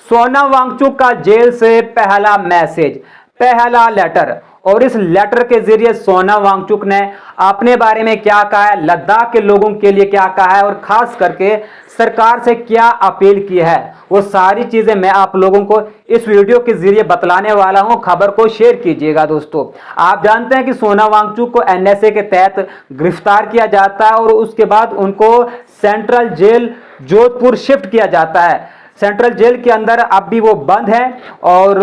सोनम वांगचुक का जेल से पहला मैसेज, पहला लेटर। और इस लेटर के जरिए सोनम वांगचुक ने अपने बारे में क्या कहा है, लद्दाख के लोगों के लिए क्या कहा है और खास करके सरकार से क्या अपील की है, वो सारी चीजें मैं आप लोगों को इस वीडियो के जरिए बतलाने वाला हूं। खबर को शेयर कीजिएगा। दोस्तों, आप जानते हैं कि सोनम वांगचुक को एनएसए के तहत गिरफ्तार किया जाता है और उसके बाद उनको सेंट्रल जेल जोधपुर शिफ्ट किया जाता है। सेंट्रल जेल के अंदर अब भी वो बंद है और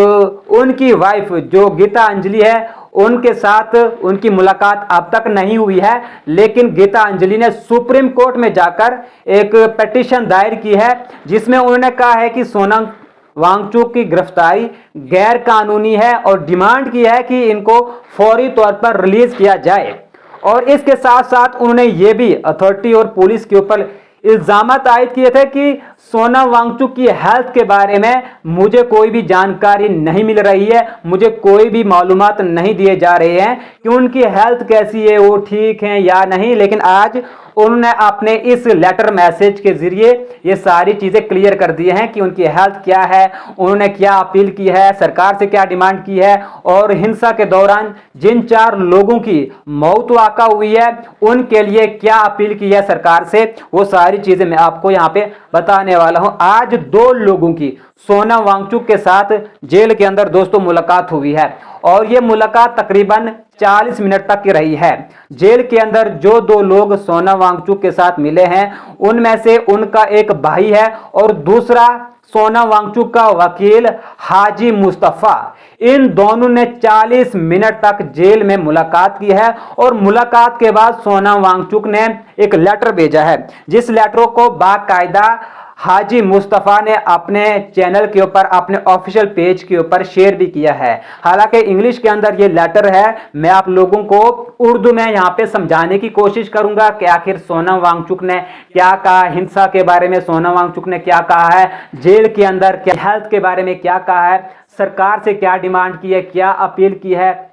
उनकी वाइफ जो गीता अंजलि है उनके साथ उनकी मुलाकात अब तक नहीं हुई है। लेकिन गीता अंजलि ने सुप्रीम कोर्ट में जाकर एक पिटीशन दायर की है जिसमें उन्होंने कहा है कि सोनम वांगचुक की गिरफ्तारी गैर कानूनी है और डिमांड की है कि इनको फौरी तौर पर रिलीज किया जाए। और इसके साथ साथ उन्होंने ये भी अथॉरिटी और पुलिस के ऊपर इल्जाम आयद किए थे कि सोनम वांगचुक की हेल्थ के बारे में मुझे कोई भी जानकारी नहीं मिल रही है, मुझे कोई भी मालूमात नहीं दिए जा रहे हैं कि उनकी हेल्थ कैसी है, वो ठीक है या नहीं। लेकिन आज उन्होंने अपने इस लेटर मैसेज के जरिए ये सारी चीजें क्लियर कर दी हैं कि उनकी हेल्थ क्या है, उन्होंने क्या अपील की है, सरकार से क्या डिमांड की है और हिंसा के दौरान जिन 4 लोगों की मौत वाक़ा हुई है उनके लिए क्या अपील की है सरकार से, वो सारी चीजें मैं आपको यहाँ पे बताने वाला हूं। आज 2 लोगों की सोनम वांगचुक के साथ जेल के अंदर दोस्तों मुलाकात हुई है और ये मुलाकात तकरीबन 40 मिनट तक की रही है। जेल के अंदर जो 2 लोग सोनम वांगचुक के साथ मिले हैं उनमें से उनका एक भाई है और दूसरा सोनम वांगचुक का वकील हाजी मुस्तफा। इन दोनों ने 40 मिनट तक जेल में मुलाकात की है और मुलाकात के बाद सोनम वांगचुक ने एक लेटर भेजा है जिस लेटर को बाकायदा हाजी मुस्तफ़ा ने अपने चैनल के ऊपर, अपने ऑफिशियल पेज के ऊपर शेयर भी किया है। हालांकि इंग्लिश के अंदर ये लेटर है, मैं आप लोगों को उर्दू में यहाँ पे समझाने की कोशिश करूंगा कि आखिर सोनम वांगचुक ने क्या कहा, हिंसा के बारे में सोनम वांगचुक ने क्या कहा है, जेल के अंदर क्या हेल्थ के बारे में क्या कहा है, सरकार से क्या डिमांड की है, क्या अपील की है।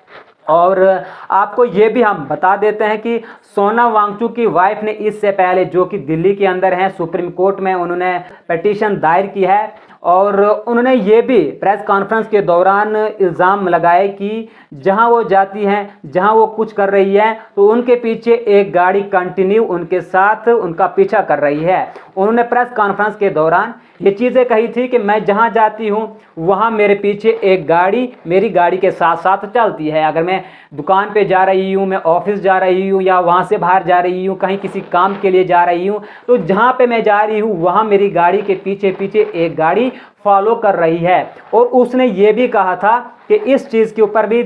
और आपको ये भी हम बता देते हैं कि सोनम वांगचुक की वाइफ ने इससे पहले, जो कि दिल्ली के अंदर हैं, सुप्रीम कोर्ट में उन्होंने पिटीशन दायर की है और उन्होंने ये भी प्रेस कॉन्फ्रेंस के दौरान इल्ज़ाम लगाए कि जहां वो जाती हैं, जहां वो कुछ कर रही है तो उनके पीछे एक गाड़ी कंटिन्यू उनके साथ उनका पीछा कर रही है। उन्होंने प्रेस कॉन्फ्रेंस के दौरान ये चीज़ें कही थी कि मैं जहां जाती हूं वहां मेरे पीछे एक गाड़ी मेरी गाड़ी के साथ साथ चलती है। अगर मैं दुकान पे जा रही हूं, मैं ऑफिस जा रही हूं या वहां से बाहर जा रही हूं, कहीं किसी काम के लिए जा रही हूं, तो जहां पे मैं जा रही हूं वहां मेरी गाड़ी के पीछे पीछे एक गाड़ी फॉलो कर रही है। और उसने ये भी कहा था कि इस चीज़ के ऊपर भी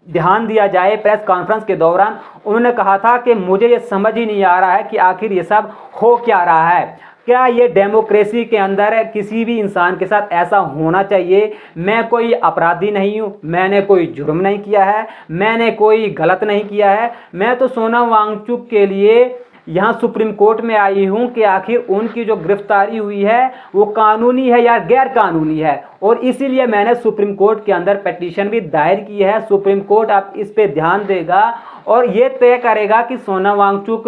ध्यान दिया जाए। प्रेस कॉन्फ्रेंस के दौरान उन्होंने कहा था कि मुझे ये समझ ही नहीं आ रहा है कि आखिर ये सब हो क्या रहा है, क्या ये डेमोक्रेसी के अंदर किसी भी इंसान के साथ ऐसा होना चाहिए। मैं कोई अपराधी नहीं हूँ, मैंने कोई जुर्म नहीं किया है, मैंने कोई गलत नहीं किया है। मैं तो सोनम वांगचुक के लिए यहाँ सुप्रीम कोर्ट में आई हूँ कि आखिर उनकी जो गिरफ्तारी हुई है वो कानूनी है या गैर कानूनी है, और इसीलिए मैंने सुप्रीम कोर्ट के अंदर पिटीशन भी दायर की है। सुप्रीम कोर्ट अब इस पे ध्यान देगा और ये तय करेगा कि सोनम वांगचुक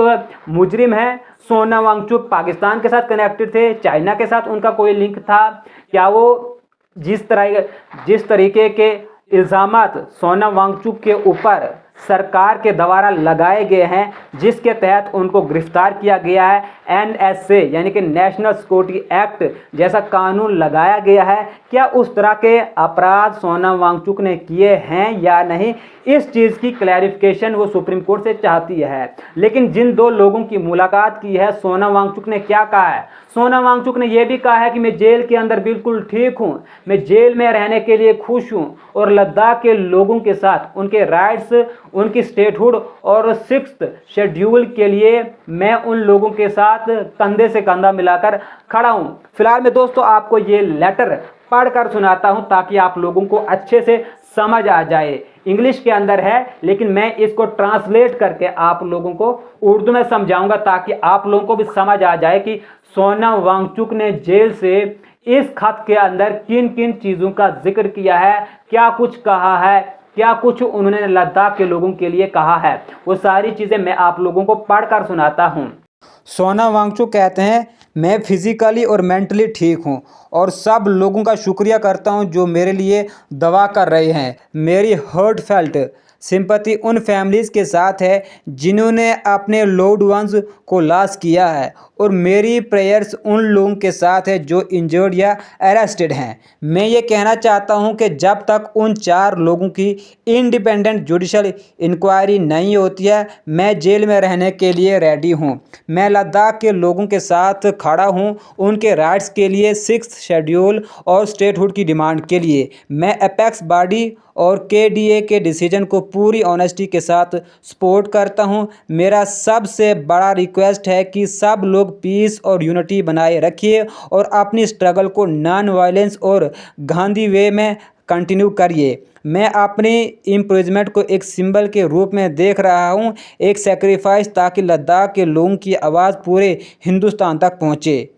मुजरिम है, सोनम वांगचुक पाकिस्तान के साथ कनेक्टेड थे, चाइना के साथ उनका कोई लिंक था, क्या वो जिस तरीके के इल्ज़ामात सोनम वांगचुक के ऊपर सरकार के द्वारा लगाए गए हैं, जिसके तहत उनको गिरफ्तार किया गया है, एनएसए यानी कि नेशनल सिक्योरिटी एक्ट जैसा कानून लगाया गया है, क्या उस तरह के अपराध सोनम वांगचुक ने किए हैं या नहीं, इस चीज़ की क्लैरिफिकेशन वो सुप्रीम कोर्ट से चाहती है। लेकिन जिन 2 लोगों की मुलाकात की है, सोनम वांगचुक ने क्या कहा है? सोनम वांगचुक ने यह भी कहा है कि मैं जेल के अंदर बिल्कुल ठीक हूँ, मैं जेल में रहने के लिए खुश हूँ और लद्दाख के लोगों के साथ उनके राइट्स, उनकी स्टेटहुड और 6th शेड्यूल के लिए मैं उन लोगों के साथ कंधे से कंधा मिलाकर खड़ा हूं। फिलहाल मैं दोस्तों आपको ये लेटर पढ़कर सुनाता हूं ताकि आप लोगों को अच्छे से समझ आ जाए। इंग्लिश के अंदर है लेकिन मैं इसको ट्रांसलेट करके आप लोगों को उर्दू में समझाऊंगा ताकि आप लोगों को भी समझ आ जाए कि सोनम वांगचुक ने जेल से इस खत के अंदर किन किन चीज़ों का जिक्र किया है, क्या कुछ कहा है, क्या कुछ उन्होंने लद्दाख के लोगों के लिए कहा है। वो सारी चीज़ें मैं आप लोगों को पढ़कर सुनाता हूँ। सोनम वांगचुक कहते हैं, मैं फिज़िकली और मेंटली ठीक हूँ और सब लोगों का शुक्रिया करता हूँ जो मेरे लिए दुआ कर रहे हैं। मेरी हार्टफेल्ट सिंपैथी उन फैमिलीज़ के साथ है जिन्होंने अपने लव्ड वंस को लॉस किया है और मेरी प्रेयर्स उन लोगों के साथ है जो इंजर्ड या अरेस्टेड हैं। मैं ये कहना चाहता हूँ कि जब तक उन 4 लोगों की इंडिपेंडेंट जुडिशल इंक्वायरी नहीं होती है, मैं जेल में रहने के लिए रेडी हूँ। मैं लद्दाख के लोगों के साथ खड़ा हूँ, उनके राइट्स के लिए, 6th शेड्यूल और स्टेटहुड की डिमांड के लिए। मैं एपेक्स बॉडी और केडीए के डिसीजन को पूरी ऑनेस्टी के साथ सपोर्ट करता हूं। मेरा सबसे बड़ा रिक्वेस्ट है कि सब लोग पीस और यूनिटी बनाए रखिए और अपनी स्ट्रगल को नॉन वायलेंस और गांधी वे में कंटिन्यू करिए। मैं अपनी इम्प्रिजमेंट को एक सिंबल के रूप में देख रहा हूं, एक सेक्रीफाइस, ताकि लद्दाख के लोगों की आवाज़ पूरे हिंदुस्तान तक पहुंचे।